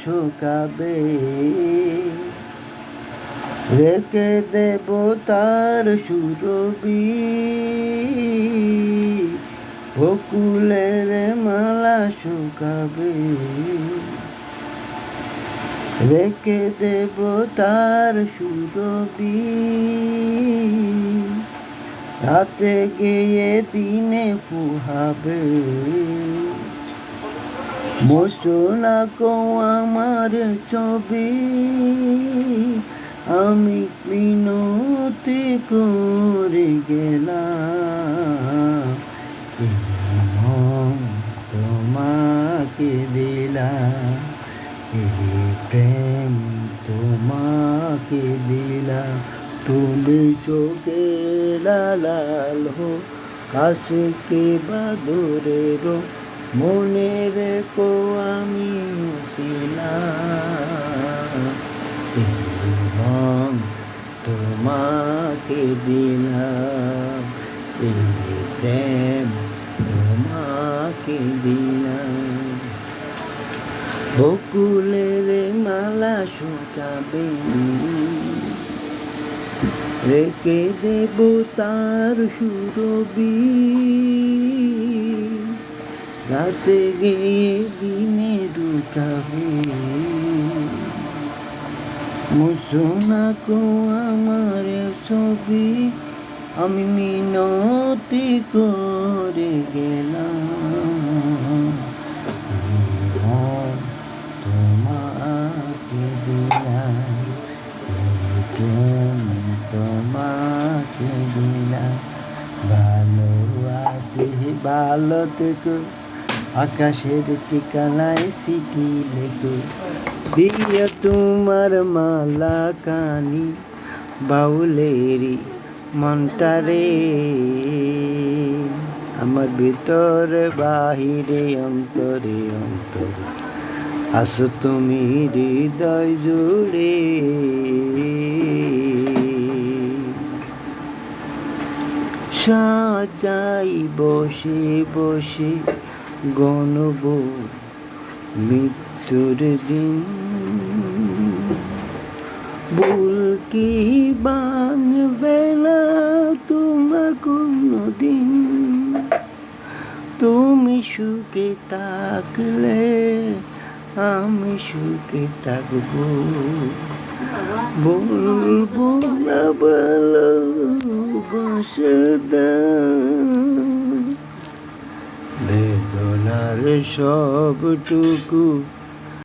শুকাবে, রেখে দেব তার সুরবি, বকুলের মালা শুকাবে, রেখে দেব তার সুরবি, রাতে গিয়ে দিনে পুহাবে, মোছো না কো আমার ছবি, আমি মিনতি করে গেলাম, এই মন তোমাকে দিলাম, এই প্রেম তোমাকে দিলাম, তুমি চোখে লাল হো, কাছে কে বা দূরে রো, মনে রেখো আমি ছিলাম, এই মন তোমাকে দিলাম, এই প্রেম তোমাকে দিলাম, বকুলের মালা শুকাবে, রেখে দেব তার সুরবি, রাতে গিয়ে দিনে লুটাবে, মুছো না কো আমার ছবি, আমি মিনতি করে গেলাম, তোমাকে দিলাম, তোমাকে দিলাম, ভালো আছি ভালো থেকো, আকাশের ঠিকানায় চিঠি লেখো, দিয়ে তোমার মালা কানি, বাউলেরি মনটারে, আমার ভিতরে বাহিরে অন্তরে অন্তরে, আসো তুমি হৃদয় জুড়ে, সাজাই বসে বসে গণব মৃত্যুর দিন, ভুল কি ভাঙবে না তোমার কোনদিন, তুমি সুখে থাকলে আমি সুখে থাকবো, বলবো না ভালোবাসা দাও, বেদনার সবটুকু